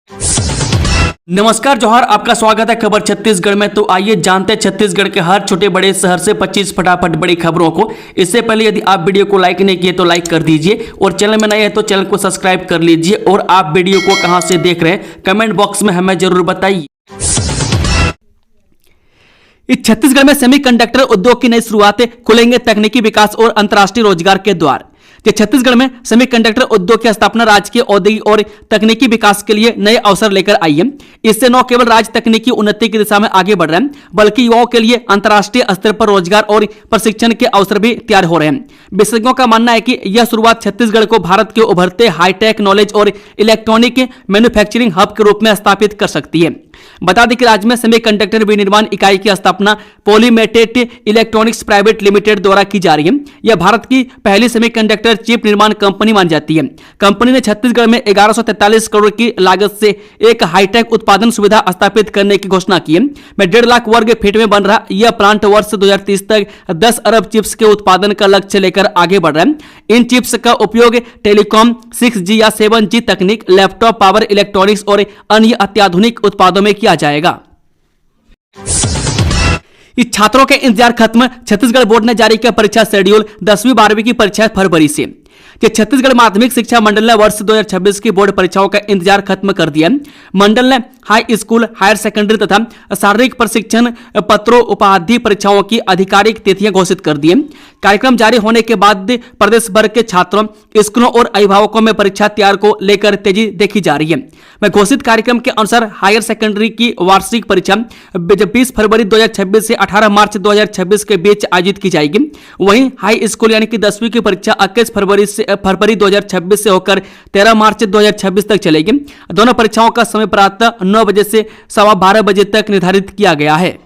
नमस्कार जोहार, आपका स्वागत है खबर छत्तीसगढ़ में। तो आइए जानते हैं छत्तीसगढ़ के हर छोटे बड़े शहर से 25 फटाफट बड़ी खबरों को। इससे पहले यदि आप वीडियो को लाइक नहीं किए तो लाइक कर दीजिए और चैनल में नए हैं तो चैनल को सब्सक्राइब कर लीजिए। और आप वीडियो को कहां से देख रहे हैं कमेंट बॉक्स में हमें जरूर बताइए। इस छत्तीसगढ़ में सेमीकंडक्टर उद्योग की नई शुरुआतें, खुलेंगे तकनीकी विकास और अंतर्राष्ट्रीय रोजगार के द्वार। छत्तीसगढ़ में सेमीकंडक्टर उद्योग की स्थापना राज्य के औद्योगिक और तकनीकी विकास के लिए नए अवसर लेकर आई है। इससे न केवल राज्य तकनीकी उन्नति की दिशा में आगे बढ़ रहे हैं, बल्कि युवाओं के लिए अंतर्राष्ट्रीय स्तर पर रोजगार और प्रशिक्षण के अवसर भी तैयार हो रहे हैं। विशेषज्ञों का मानना है कि यह शुरुआत छत्तीसगढ़ को भारत के उभरते हाईटेक नॉलेज और इलेक्ट्रॉनिक मैन्युफैक्चरिंग हब के रूप में स्थापित कर सकती है। बता दें कि राज्य में सेमीकंडक्टर विनिर्माण इकाई की स्थापना पॉलीमेटेड इलेक्ट्रॉनिक्स प्राइवेट लिमिटेड द्वारा की जा रही है। यह भारत की पहली सेमीकंडक्टर चिप निर्माण कंपनी मानी जाती है। कंपनी ने छत्तीसगढ़ में 1143 करोड़ की लागत से एक हाईटेक उत्पादन सुविधा स्थापित करने की घोषणा की है। 1.5 लाख वर्ग फीट में बन रहा यह प्लांट वर्ष 2030 तक 10 अरब चिप्स के उत्पादन का लक्ष्य लेकर आगे बढ़ रहा है। इन चिप्स का उपयोग टेलीकॉम, 6G या 7G तकनीक, लैपटॉप, पावर इलेक्ट्रॉनिक्स और अन्य अत्याधुनिक उत्पादों में किया जाएगा। इस छात्रों के इंतजार खत्म, छत्तीसगढ़ बोर्ड ने जारी किया परीक्षा शेड्यूल। 10वीं 12वीं की परीक्षाएं फरवरी से। छत्तीसगढ़ माध्यमिक शिक्षा मंडल ने वर्ष 2026 की बोर्ड परीक्षाओं का इंतजार खत्म कर दिया। मंडल ने हाई स्कूल, हायर सेकेंडरी तथा शारीरिक प्रशिक्षण पत्रों उपाधि परीक्षाओं की आधिकारिक तिथियां घोषित कर दी। कार्यक्रम जारी होने के बाद प्रदेश भर के छात्रों, स्कूलों और अभिभावकों में परीक्षा तैयार को लेकर तेजी देखी जा रही है। घोषित कार्यक्रम के अनुसार हायर सेकेंडरी की वार्षिक परीक्षा 20 फरवरी 2026 से 18 मार्च 2026 के बीच आयोजित की जाएगी। वहीं हाई स्कूल यानी कि 10वीं की परीक्षा 21 फरवरी 2026 से होकर 13 मार्च 2026 तक चलेगी। दोनों परीक्षाओं का समय प्रातः 9 बजे से 12:15 बजे तक निर्धारित किया गया है।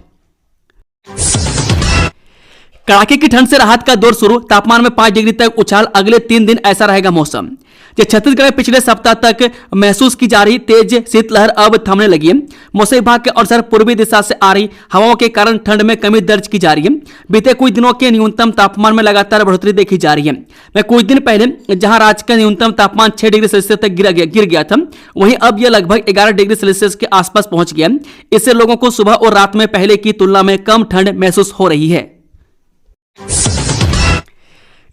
कड़ाके की ठंड से राहत का दौर शुरू, तापमान में 5 डिग्री तक उछाल, अगले 3 दिन ऐसा रहेगा मौसम। छत्तीसगढ़ में पिछले सप्ताह तक महसूस की जा रही तेज शीतलहर अब थमने लगी है। मौसम विभाग के अनुसार पूर्वी दिशा से आ रही हवाओं के कारण ठंड में कमी दर्ज की जा रही है। बीते कुछ दिनों के न्यूनतम तापमान में लगातार बढ़ोतरी देखी जा रही है। कुछ दिन पहले जहां राज्य का न्यूनतम तापमान 6 डिग्री सेल्सियस तक गिर गया था, वहीं अब यह लगभग 11 डिग्री सेल्सियस के आसपास पहुंच गया। इससे लोगों को सुबह और रात में पहले की तुलना में कम ठंड महसूस हो रही है।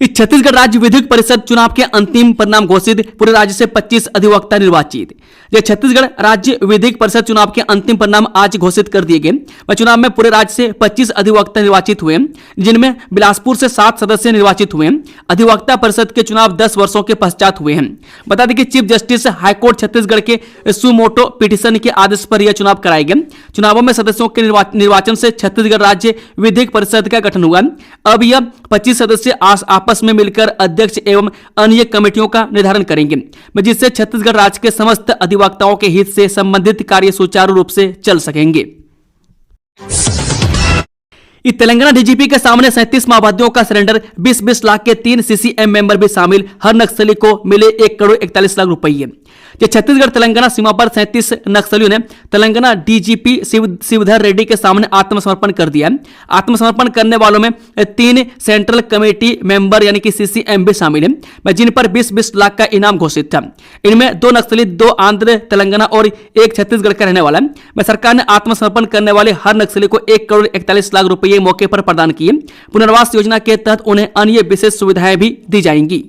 इस छत्तीसगढ़ राज्य विधिक परिषद चुनाव के अंतिम परिणाम घोषित, पूरे राज्य से 25 अधिवक्ता निर्वाचित। छत्तीसगढ़ राज्य विधिक परिषद चुनाव के अंतिम परिणाम आज घोषित कर दिए गए। चुनाव में पूरे राज्य से 25 अधिवक्ता निर्वाचित हुए, जिनमें बिलासपुर से 7 सदस्य निर्वाचित हुए। अधिवक्ता परिषद के चुनाव 10 वर्षों के पश्चात हुए हैं। बता दें कि चीफ जस्टिस हाईकोर्ट छत्तीसगढ़ के सुमोटो पिटीशन के आदेश पर यह चुनाव कराए गए। चुनावों में सदस्यों के निर्वाचन से छत्तीसगढ़ राज्य विधिक परिषद का गठन हुआ। अब यह 25 सदस्य आपस में मिलकर अध्यक्ष एवं अन्य कमेटियों का निर्धारण करेंगे, जिससे छत्तीसगढ़ राज्य के समस्त अधिवक्ताओं के हित से संबंधित कार्य सुचारू रूप से चल सकेंगे। तेलंगाना डीजीपी के सामने 37 माओवादियों का सरेंडर, 20-20 लाख के 3 सीसीएम मेंबर भी शामिल, हर नक्सली को मिले 1 करोड़ 41 लाख रुपये। छत्तीसगढ़ तेलंगाना सीमा पर 37 नक्सलियों ने तेलंगाना डीजीपी शिवधर रेड्डी के सामने आत्मसमर्पण कर दिया। आत्मसमर्पण करने वालों में 3 सेंट्रल कमेटी मेंबर यानी कि सीसीएम भी शामिल हैं, जिन पर 20-20 लाख का इनाम घोषित था। इनमें 2 नक्सली, 2 आंध्र तेलंगाना और 1 छत्तीसगढ़ का रहने वाला है। सरकार ने आत्मसमर्पण करने वाले हर नक्सली को 1 करोड़ 41 लाख रुपये मौके पर प्रदान किए। पुनर्वास योजना के तहत उन्हें अन्य विशेष सुविधाएं भी दी जाएंगी।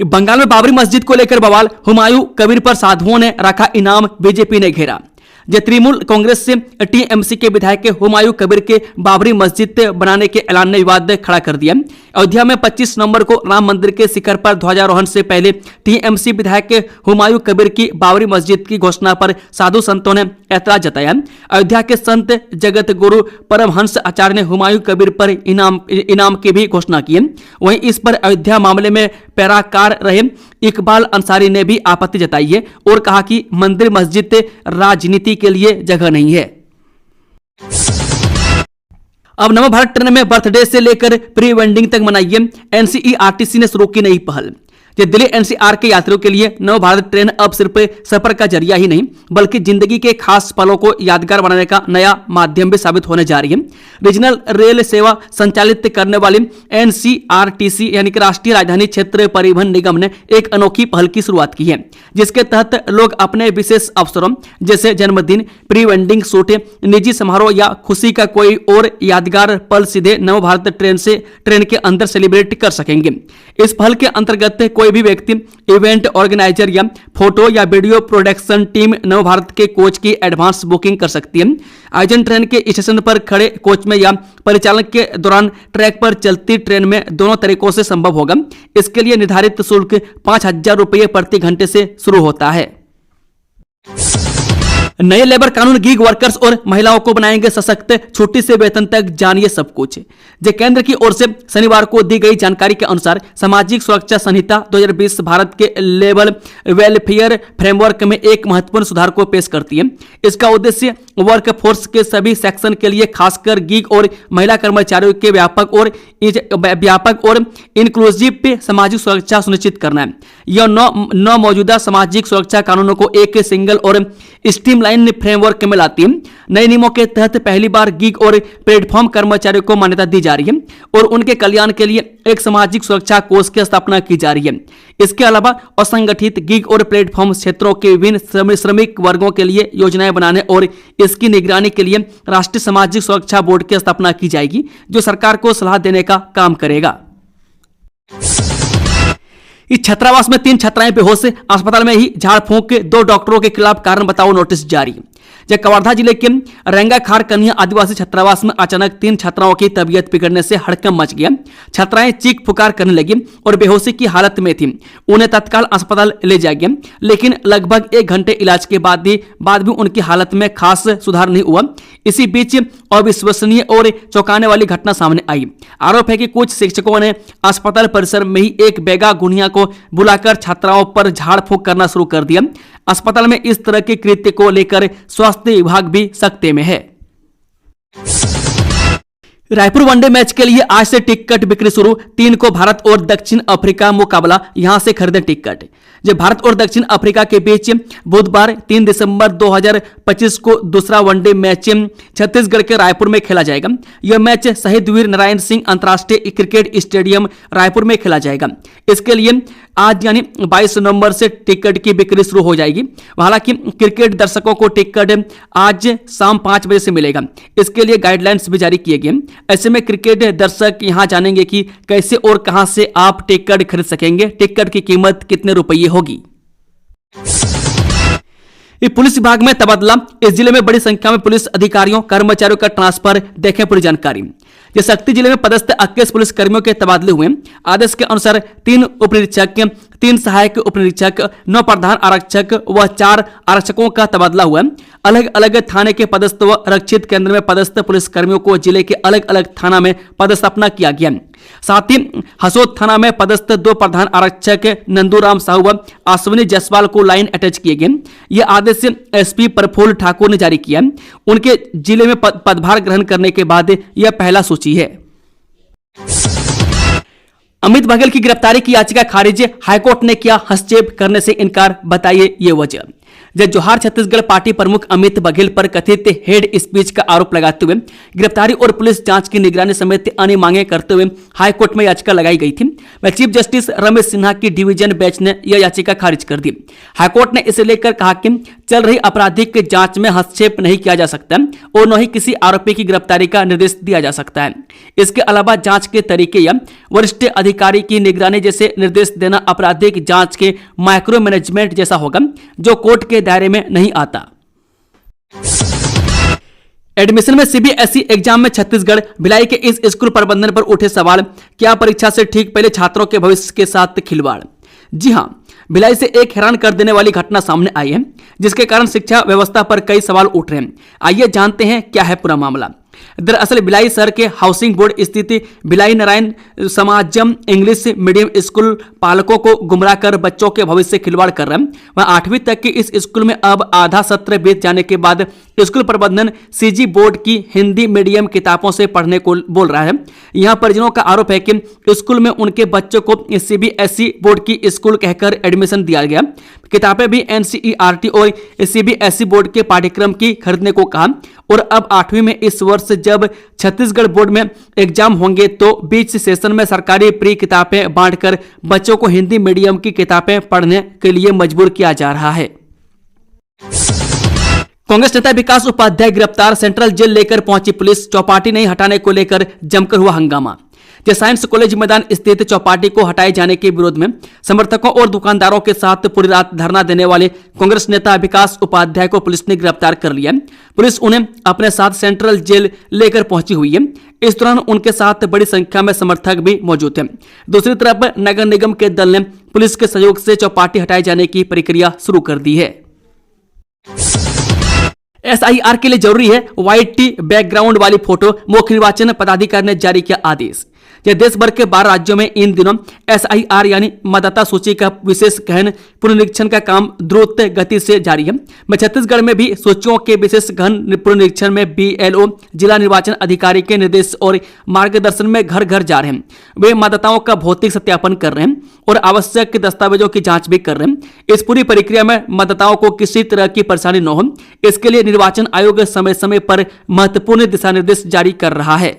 बंगाल में बाबरी मस्जिद को लेकर बवाल, हुमायूं कबीर पर साधुओं ने रखा इनाम, बीजेपी ने घेरा। तृणमूल कांग्रेस से टीएमसी के विधायक हुमायूं कबीर के बाबरी मस्जिद बनाने के ऐलान ने विवाद खड़ा कर दिया। अयोध्या में 25 नवंबर को राम मंदिर के शिखर पर ध्वजारोहण से पहले टीएमसी विधायक हुमायूं कबीर की बाबरी मस्जिद की घोषणा पर साधु संतों ने ऐतराज जताया। अयोध्या के संत जगत गुरु परमहंस आचार्य ने हुमायूं कबीर पर इनाम की भी घोषणा की। वहीं इस पर अयोध्या मामले में पैराकार रहे इकबाल अंसारी ने भी आपत्ति जताई है और कहा कि मंदिर मस्जिद राजनीति के लिए जगह नहीं है। अब नवभारत ट्रेन में बर्थडे से लेकर प्री वेडिंग तक मनाइए, एनसीईआरटीसी ने शुरू की नई पहल। कि दिल्ली एनसीआर के यात्रियों के लिए नव भारत ट्रेन अब सिर्फ सफर का जरिया ही नहीं बल्कि जिंदगी के खास पलों को यादगार बनाने का नया माध्यम भी साबित होने जा रही है। रीजनल रेल सेवा संचालित करने वाली एनसीआरटीसी यानी कि राष्ट्रीय राजधानी क्षेत्र परिवहन निगम ने एक अनोखी पहल की शुरुआत की है, जिसके तहत लोग अपने विशेष अवसरों जैसे जन्मदिन, प्री वेडिंग शूट, निजी समारोह या खुशी का कोई और यादगार पल सीधे नव भारत ट्रेन के अंदर सेलिब्रेट कर सकेंगे। इस पहल के अंतर्गत कोई भी व्यक्ति, इवेंट ऑर्गेनाइजर या फोटो या वीडियो प्रोडक्शन टीम नव भारत के कोच की एडवांस बुकिंग कर सकती है। आयोजन ट्रेन के स्टेशन पर खड़े कोच में या परिचालन के दौरान ट्रैक पर चलती ट्रेन में दोनों तरीकों से संभव होगा। इसके लिए निर्धारित शुल्क 5,000 रुपये प्रति घंटे से शुरू होता है। नए लेबर कानून गीग वर्कर्स और महिलाओं को बनाएंगे सशक्त, छुट्टी से वेतन तक जानिए सब कुछ। जो केंद्र की ओर से शनिवार को दी गई जानकारी के अनुसार सामाजिक सुरक्षा संहिता 2020 भारत के लेबर वेलफेयर फ्रेमवर्क में एक महत्वपूर्ण सुधार को पेश करती है। इसका उद्देश्य वर्कफोर्स के सभी सेक्शन के लिए खासकर गीग और महिला कर्मचारियों के व्यापक और इंक्लूसिव सामाजिक सुरक्षा सुनिश्चित करना है। यह नौ मौजूदा सामाजिक सुरक्षा कानूनों को एक सिंगल और स्ट्रीमलाइन फ्रेमवर्क में लाती है। नए नियमों के तहत पहली बार गीग और प्लेटफॉर्म कर्मचारियों को मान्यता दी जा रही है और उनके कल्याण के लिए एक सामाजिक सुरक्षा कोष की स्थापना की जा रही है। इसके अलावा असंगठित गीग और प्लेटफॉर्म क्षेत्रों के विभिन्न श्रमिक वर्गों के लिए योजनाएं बनाने और इसकी निगरानी के लिए राष्ट्रीय सामाजिक सुरक्षा बोर्ड की स्थापना की जाएगी, जो सरकार को सलाह देने का काम करेगा। इस छात्रावास में 3 छात्राएं बेहोश, अस्पताल में ही झाड़ फूंक के 2 डॉक्टरों के खिलाफ कारण बताओ नोटिस जारी। जब कवर्धा जिले के रेंगाखार कन्या आदिवासी छात्रावास में अचानक 3 छात्राओं की तबीयत बिगड़ने से हड़कंप मच गया। छात्राएं चीख पुकार करने लगी और बेहोशी की हालत में थी। उन्हें तत्काल अस्पताल ले जाया गया, लेकिन लगभग 1 घंटे इलाज के बाद भी उनकी हालत में खास सुधार नहीं हुआ। इसी बीच अविश्वसनीय और चौंकाने वाली घटना सामने आई। आरोप है कि कुछ शिक्षकों ने अस्पताल परिसर में ही एक बेगा गुनिया को बुलाकर छात्राओं पर झाड़ फूंक करना शुरू कर दिया। अस्पताल में इस तरह के कृत्य को लेकर स्वास्थ्य विभाग भी सख्ते में है। रायपुर वनडे मैच के लिए आज से टिकट बिक्री शुरू। 3 को भारत और दक्षिण अफ्रीका मुकाबला, यहां से खरीदें टिकट। जब भारत और दक्षिण अफ्रीका के बीच बुधवार 3 दिसंबर 2025 को दूसरा वनडे मैच छत्तीसगढ़ के रायपुर में खेला जाएगा। यह मैच शहीद वीर नारायण सिंह अंतर्राष्ट्रीय क्रिकेट स्टेडियम रायपुर में खेला जाएगा। इसके लिए आज यानी 22 नवंबर से टिकट की बिक्री शुरू हो जाएगी। हालांकि क्रिकेट दर्शकों को टिकट आज शाम 5 बजे से मिलेगा। इसके लिए गाइडलाइंस भी जारी किए गए। ऐसे में क्रिकेट दर्शक यहां जानेंगे कि कैसे और कहां से आप टिकट खरीद सकेंगे, टिकट की कीमत कितने रुपये होगी। पुलिस विभाग में तबादला, इस जिले में बड़ी संख्या में पुलिस अधिकारियों कर्मचारियों का ट्रांसफर, देखें पूरी जानकारी। शक्ति जिले में पदस्थ 21 पुलिस कर्मियों के तबादले हुए। आदेश के अनुसार 3 उप निरीक्षक, 3 सहायक उप निरीक्षक, 9 प्रधान आरक्षक व 4 आरक्षकों का तबादला हुआ। अलग अलग थाने के पदस्थ व रक्षित केंद्र में पदस्थ पुलिस कर्मियों को जिले के अलग अलग थाना में पदस्थापना किया गया। साथ ही हसोद थाना में पदस्थ 2 प्रधान आरक्षक नंदूराम साहू व अश्विनी जायसवाल को लाइन अटैच किए गए। यह आदेश एसपी प्रफुल्ल ठाकुर ने जारी किया। उनके जिले में पदभार ग्रहण करने के बाद यह पहला सूची है। अमित बघेल की गिरफ्तारी की याचिका खारिज, हाईकोर्ट ने किया हस्तक्षेप करने से इनकार, बताइए ये वजह। जब जोहार छत्तीसगढ़ पार्टी प्रमुख अमित बघेल पर कथित हेड स्पीच का आरोप लगाते हुए गिरफ्तारी और पुलिस जांच की निगरानी समेत अन्य मांगे करते हुए हाईकोर्ट में याचिका लगाई गई थी। वह चीफ जस्टिस रमेश सिन्हा की डिवीजन बेंच ने यह याचिका खारिज कर दी। हाईकोर्ट ने इसे लेकर कहा कि चल रही आपराधिक जांच में हस्तक्षेप नहीं किया जा सकता और न ही किसी आरोपी की गिरफ्तारी का निर्देश दिया जा सकता है। इसके अलावा जांच के तरीके या वरिष्ठ अधिकारी की निगरानी जैसे निर्देश देना आपराधिक जांच के माइक्रो मैनेजमेंट जैसा होगा, जो कोर्ट के दायरे में नहीं आता। एडमिशन में सीबीएसई एग्जाम में छत्तीसगढ़, भिलाई के इस स्कूल प्रबंधन पर उठे सवाल, क्या परीक्षा से ठीक पहले छात्रों के भविष्य के साथ खिलवाड़। जी हां, भिलाई से एक हैरान कर देने वाली घटना सामने आई है, जिसके कारण शिक्षा व्यवस्था पर कई सवाल उठ रहे हैं। आइए जानते हैं क्या है पूरा मामला। दरअसल भिलाई शहर के हाउसिंग बोर्ड स्थित Bhilai Narayan Samaj English medium school पालकों को गुमराह कर बच्चों के भविष्य से खिलवाड़ कर रहे हैं। वह 8वीं तक के इस स्कूल में अब आधा सत्र बीत जाने के बाद स्कूल प्रबंधन सीजी बोर्ड की हिंदी मीडियम किताबों से पढ़ने को बोल रहा है। यहां परिजनों का आरोप है कि स्कूल में उनके बच्चों को सीबीएसई बोर्ड की स्कूल कहकर एडमिशन दिया गया। किताबें भी एनसीईआरटी और सीबीएसई बोर्ड के पाठ्यक्रम की खरीदने को कहा और अब 8वीं में इस वर्ष जब छत्तीसगढ़ बोर्ड में एग्जाम होंगे तो बीच सेशन में सरकारी प्री किताबें बांटकर बच्चों को हिंदी मीडियम की किताबें पढ़ने के लिए मजबूर किया जा रहा है। कांग्रेस नेता विकास उपाध्याय गिरफ्तार, सेंट्रल जेल लेकर पहुंची पुलिस, चौपाटी नहीं हटाने को लेकर जमकर हुआ हंगामा। साइंस कॉलेज मैदान स्थित चौपाटी को हटाए जाने के विरोध में समर्थकों और दुकानदारों के साथ पूरी रात धरना देने वाले कांग्रेस नेता विकास उपाध्याय को पुलिस ने गिरफ्तार कर लिया। पुलिस उन्हें अपने साथ सेंट्रल जेल लेकर पहुंची हुई है। इस दौरान उनके साथ बड़ी संख्या में समर्थक भी मौजूद थे। दूसरी तरफ नगर निगम के दल ने पुलिस के सहयोग से चौपाटी हटाए जाने की प्रक्रिया शुरू कर दी है। एसआईआर के लिए जरूरी है व्हाइट टी बैकग्राउंड वाली फोटो, मुख्य निर्वाचन पदाधिकारी ने जारी किया आदेश। देश भर के 12 राज्यों में इन दिनों एसआईआर यानी मतदाता सूची का विशेष गहन पुनरीक्षण का काम द्रुत गति से जारी है। छत्तीसगढ़ में भी सूचियों के विशेष गहन पुनरीक्षण में बीएलओ जिला निर्वाचन अधिकारी के निर्देश और मार्गदर्शन में घर घर जा रहे हैं। वे मतदाताओं का भौतिक सत्यापन कर रहे हैं और आवश्यक दस्तावेजों की जांच भी कर रहे हैं। इस पूरी प्रक्रिया में मतदाताओं को किसी तरह की परेशानी न हो, इसके लिए निर्वाचन आयोग समय समय पर महत्वपूर्ण दिशा निर्देश जारी कर रहा है।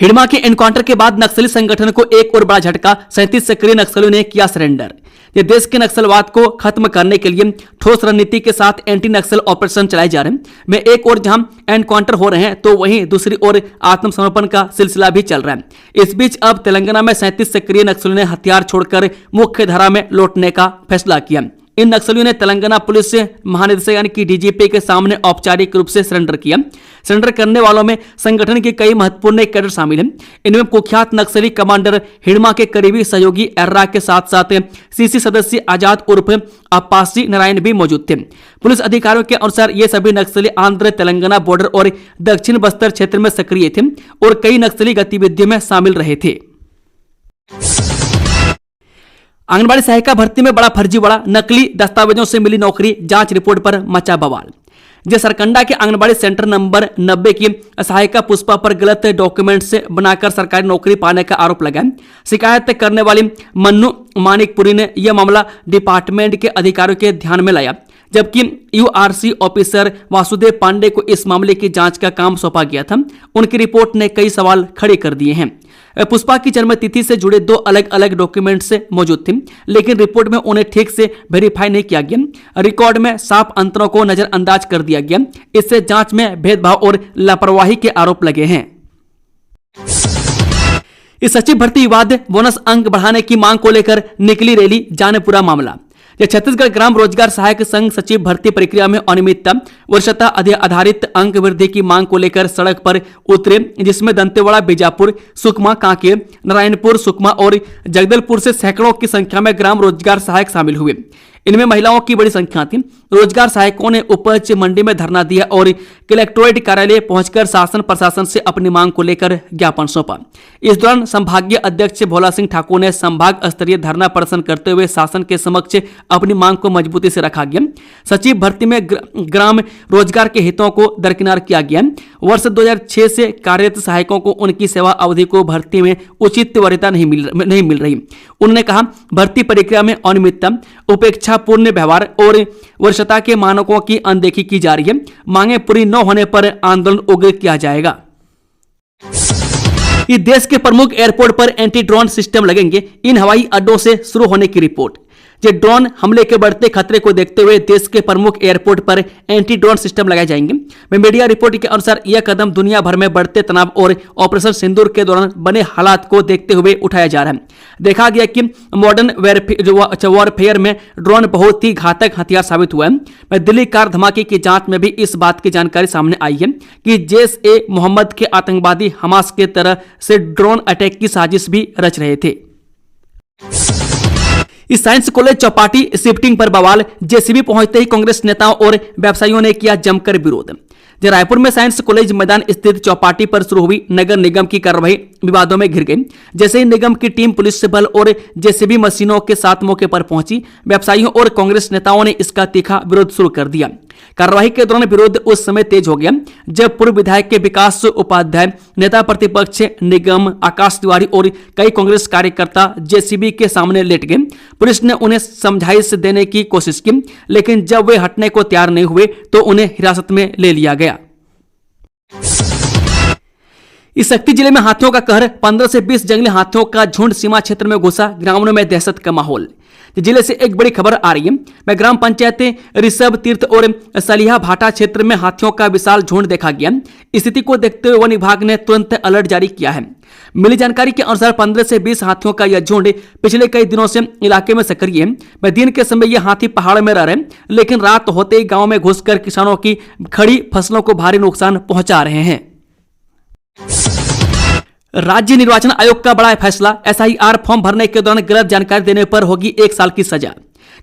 हिड़मा के एनकाउंटर के बाद नक्सली संगठन को एक और बड़ा झटका, 37 सक्रिय नक्सलियों ने किया सरेंडर। देश के नक्सलवाद को खत्म करने के लिए ठोस रणनीति के साथ एंटी नक्सल ऑपरेशन चलाए जा रहे हैं। में एक और जहां एनकाउंटर हो रहे हैं तो वहीं दूसरी ओर आत्मसमर्पण का सिलसिला भी चल रहा है। इस बीच अब तेलंगाना में 37 सक्रिय नक्सलियों ने हथियार छोड़कर मुख्य धारा में लौटने का फैसला किया। इन नक्सलियों ने तेलंगाना पुलिस महानिदेशक यानी कि डीजीपी के सामने औपचारिक रूप से सरेंडर किया। सरेंडर करने वालों में संगठन के कई महत्वपूर्ण कैडर शामिल हैं। इनमें कुख्यात नक्सली कमांडर हिड़मा के करीबी सहयोगी एर्रा के साथ साथ सीसी सदस्य आजाद उर्फ अप्पासी नारायण भी मौजूद थे। पुलिस अधिकारियों के अनुसार ये सभी नक्सली आंध्र तेलंगाना बॉर्डर और दक्षिण बस्तर क्षेत्र में सक्रिय थे और कई नक्सली गतिविधियों में शामिल रहे थे। आंगनबाड़ी सहायिका भर्ती में बड़ा फर्जीवाड़ा, नकली दस्तावेजों से मिली नौकरी, जांच रिपोर्ट पर मचा बवाल। सरकंडा के आंगनबाड़ी सेंटर नंबर 90 की सहायिका पुष्पा पर गलत डॉक्यूमेंट्स बनाकर सरकारी नौकरी पाने का आरोप लगा। शिकायत करने वाली मन्नू मानिकपुरी ने यह मामला डिपार्टमेंट के अधिकारियों के ध्यान में लाया, जबकि यूआरसी ऑफिसर वासुदेव पांडे को इस मामले की जांच का काम सौंपा गया था। उनकी रिपोर्ट ने कई सवाल खड़े कर दिए हैं। पुष्पा की जन्म तिथि से जुड़े 2 अलग अलग डॉक्यूमेंट्स मौजूद थे, लेकिन रिपोर्ट में उन्हें ठीक से वेरीफाई नहीं किया गया। रिकॉर्ड में साफ अंतरों को नजरअंदाज कर दिया गया। इससे जांच में भेदभाव और लापरवाही के आरोप लगे हैं। इस सचिव भर्ती विवाद, बोनस अंक बढ़ाने की मांग को लेकर निकली रैली, जाने पूरा मामला। छत्तीसगढ़ ग्राम रोजगार सहायक संघ सचिव भर्ती प्रक्रिया में अनियमितता, वर्षता आधारित अंक वृद्धि की मांग को लेकर सड़क पर उतरे, जिसमें दंतेवाड़ा, बीजापुर, सुकमा, कांकेर, नारायणपुर, सुकमा और जगदलपुर से सैकड़ों की संख्या में ग्राम रोजगार सहायक शामिल हुए। इनमें महिलाओं की बड़ी संख्या थी। रोजगार सहायकों ने उपज मंडी में धरना दिया और कलेक्टोरेट कार्यालय पहुंचकर शासन प्रशासन से अपनी मांग को लेकर ज्ञापन सौंपा। इस दौरान संभागीय अध्यक्ष भोला सिंह ठाकुर ने संभाग स्तरीय धरना प्रदर्शन करते हुए शासन के समक्ष अपनी मांग को मजबूती से रखा गया। सचिव भर्ती में ग्राम रोजगार के हितों को दरकिनार किया गया। वर्ष 2006 से कार्यरत सहायकों को उनकी सेवा अवधि को भर्ती में उचित वरीयता नहीं मिल रही। उन्होंने कहा, भर्ती प्रक्रिया में अनियमितता, उपेक्षापूर्ण व्यवहार और वर्षता के मानकों की अनदेखी की जा रही है। मांगे पूरी न होने पर आंदोलन उग्र किया जाएगा। इस देश के प्रमुख एयरपोर्ट पर एंटी ड्रोन सिस्टम लगेंगे, इन हवाई अड्डों से शुरू होने की रिपोर्ट। ड्रोन हमले के बढ़ते खतरे को देखते हुए देश के प्रमुख एयरपोर्ट पर एंटी ड्रोन सिस्टम लगाए जाएंगे। मीडिया रिपोर्ट के अनुसार यह कदम दुनिया भर में बढ़ते तनाव और ऑपरेशन सिंदूर के दौरान बने हालात को देखते हुए उठाया जा रहा है। देखा गया कि मॉडर्न वॉरफेयर में ड्रोन बहुत ही घातक हथियार साबित हुआ है। दिल्ली कार धमाके की जांच में भी इस बात की जानकारी सामने आई है कि जैश-ए-मोहम्मद के आतंकवादी हमास के तरह से ड्रोन अटैक की साजिश भी रच रहे थे। इस साइंस कॉलेज चौपाटी शिफ्टिंग पर बवाल, जेसीबी पहुंचते ही कांग्रेस नेताओं और व्यवसायियों ने किया जमकर विरोध। जो रायपुर में साइंस कॉलेज मैदान स्थित चौपाटी पर शुरू हुई नगर निगम की कार्रवाई विवादों में घिर गई। जैसे ही निगम की टीम पुलिस बल और जेसीबी मशीनों के साथ मौके पर पहुंची, व्यवसायियों और कांग्रेस नेताओं ने इसका तीखा विरोध शुरू कर दिया। कार्रवाई के दौरान विरोध उस समय तेज हो गया जब पूर्व विधायक के विकास उपाध्याय, नेता प्रतिपक्ष निगम आकाश तिवारी और कई कांग्रेस कार्यकर्ता जेसीबी के सामने लेट गए। पुलिस ने उन्हें समझाइश देने की कोशिश की, लेकिन जब वे हटने को तैयार नहीं हुए तो उन्हें हिरासत में ले लिया गया। इस शक्ति जिले में हाथियों का कहर, 15 से 20 जंगली हाथियों का झुंड सीमा क्षेत्र में घुसा, ग्रामीणों में दहशत का माहौल। जिले से एक बड़ी खबर आ रही है। मैं ग्राम पंचायतें ऋषभ तीर्थ और सलिया भाटा क्षेत्र में हाथियों का विशाल झुंड देखा गया। स्थिति को देखते हुए वन विभाग ने तुरंत अलर्ट जारी किया है। मिली जानकारी के अनुसार 15 से 20 हाथियों का यह झुंड पिछले कई दिनों से इलाके में सक्रिय है। दिन के समय ये हाथी पहाड़ में रह रहे हैं, लेकिन रात होते ही गांव में घुसकर किसानों की खड़ी फसलों को भारी नुकसान पहुंचा रहे हैं। राज्य निर्वाचन आयोग का बड़ा फैसला, एसआईआर फॉर्म भरने के दौरान गलत जानकारी देने पर होगी 1 साल की सजा।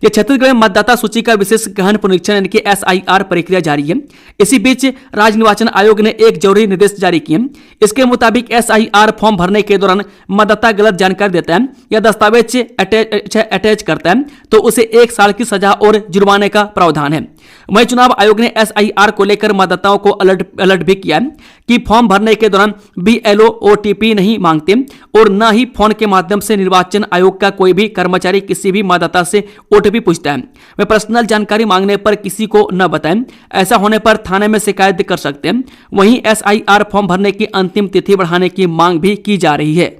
ये छत्तीसगढ़ में मतदाता सूची का विशेष गहन पुनरीक्षण यानी कि एसआईआर प्रक्रिया जारी है। इसी बीच राज्य निर्वाचन आयोग ने एक जरूरी निर्देश जारी किए। इसके मुताबिक एसआईआर फॉर्म भरने के दौरान मतदाता गलत जानकारी देता है या दस्तावेज अटैच करता है तो उसे 1 साल की सजा और जुर्माने का प्रावधान है। वहीं चुनाव आयोग ने एसआईआर को लेकर मतदाताओं को अलर्ट भी किया है कि फॉर्म भरने के दौरान बीएलओ ओटीपी नहीं मांगते और न ही फोन के माध्यम से निर्वाचन आयोग का कोई भी कर्मचारी किसी भी मतदाता से ओटीपी पूछता है। वे पर्सनल जानकारी मांगने पर किसी को न बताएं। ऐसा होने पर थाने में शिकायत कर सकते हैं। वहीं एसआईआर फॉर्म भरने की अंतिम तिथि बढ़ाने की मांग भी की जा रही है।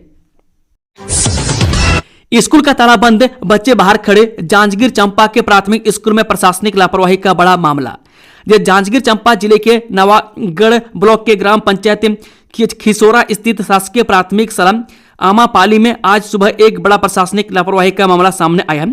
स्कूल का ताला बंद, बच्चे बाहर खड़े, जांजगीर चंपा के प्राथमिक स्कूल में प्रशासनिक लापरवाही का बड़ा मामला। जांजगीर चंपा जिले के नवागढ़ ब्लॉक के ग्राम पंचायत खिसोरा स्थित शासकीय प्राथमिक शाला आमापाली में आज सुबह एक बड़ा प्रशासनिक लापरवाही का मामला सामने आया।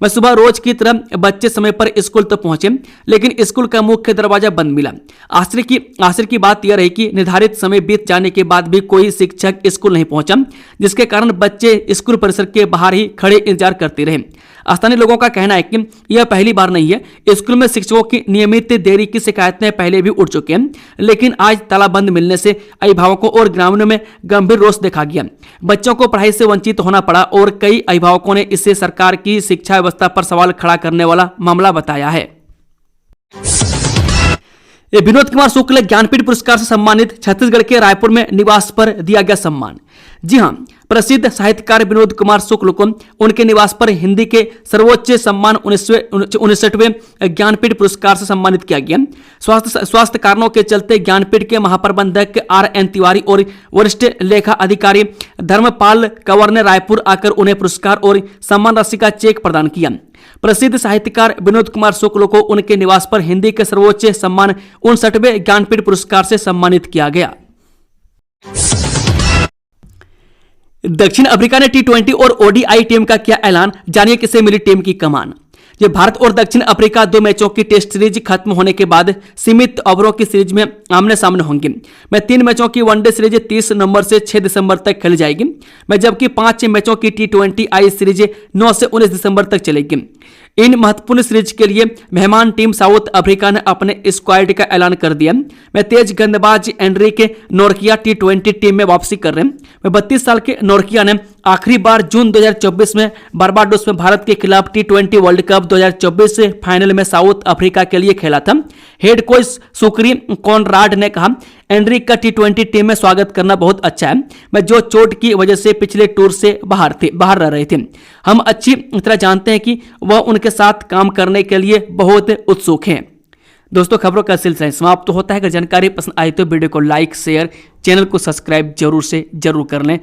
मैं सुबह रोज की तरह बच्चे समय पर स्कूल तक पहुंचे, लेकिन स्कूल का मुख्य दरवाजा बंद मिला। आश्चर्य की बात यह रही कि निर्धारित समय बीत जाने के बाद भी कोई शिक्षक स्कूल नहीं पहुंचा, जिसके कारण बच्चे स्कूल परिसर के बाहर ही खड़े इंतजार करते रहे। स्थानीय लोगों का कहना है कि यह पहली बार नहीं है। स्कूल में शिक्षकों की नियमित देरी की शिकायतें पहले भी उठ चुकी हैं, लेकिन आज ताला बंद मिलने से अभिभावकों और ग्रामीणों में गंभीर रोष देखा गया। बच्चों को पढ़ाई से वंचित होना पड़ा और कई अभिभावकों ने इसे सरकार की शिक्षा व्यवस्था पर सवाल खड़ा करने वाला मामला बताया है। विनोद कुमार शुक्ल ज्ञानपीठ पुरस्कार से सम्मानित, छत्तीसगढ़ के रायपुर में निवास पर दिया गया सम्मान। जी हां, प्रसिद्ध साहित्यकार विनोद कुमार शुक्ल को उनके निवास पर हिंदी के सर्वोच्च सम्मान 69वें ज्ञानपीठ पुरस्कार से सम्मानित किया गया। स्वास्थ्य कारणों के चलते ज्ञानपीठ के महाप्रबंधक RN तिवारी और वरिष्ठ लेखा अधिकारी धर्मपाल कंवर ने रायपुर आकर उन्हें पुरस्कार और सम्मान राशि का चेक प्रदान किया। प्रसिद्ध साहित्यकार विनोद कुमार शुक्ल को उनके निवास पर हिंदी के सर्वोच्च सम्मान 59वें ज्ञानपीठ पुरस्कार से सम्मानित किया गया। दक्षिण अफ्रीका ने T20 और ODI टीम का किया ऐलान, जानिए किसे मिली टीम की कमान। ये भारत और दक्षिण अफ्रीका 2 मैचों की टेस्ट सीरीज खत्म होने के बाद सीमित ओवरों की सीरीज में आमने सामने होंगे। 3 मैचों की वनडे सीरीज 30 नवंबर से 6 दिसंबर तक खेली जाएगी, जबकि 5 मैचों की T20I सीरीज 9 से 19 दिसंबर तक चलेगी। इन महत्वपूर्ण सीरीज के लिए मेहमान टीम साउथ अफ्रीका ने अपने स्क्वाड का ऐलान कर दिया। तेज गेंदबाज एनरिके नोर्किया T20 टीम में वापसी कर रहे हैं। 32 साल के नोर्किया ने आखिरी बार जून 2024 में बारबाडोस में भारत के खिलाफ T20 वर्ल्ड कप 2024 फाइनल में साउथ अफ्रीका के लिए खेला था। हेड कोच सुक्री कॉनराड ने कहा, एनरिक का T20 टीम में स्वागत करना बहुत अच्छा है। जो चोट की वजह से पिछले टूर से बाहर रह रहे थे। हम अच्छी तरह जानते हैं कि वह उनके साथ काम करने के लिए बहुत उत्सुक हैं। दोस्तों, खबरों का सिलसिला समाप्त होता है। अगर जानकारी पसंद आई तो वीडियो को लाइक, शेयर, चैनल को सब्सक्राइब जरूर से जरूर कर लें।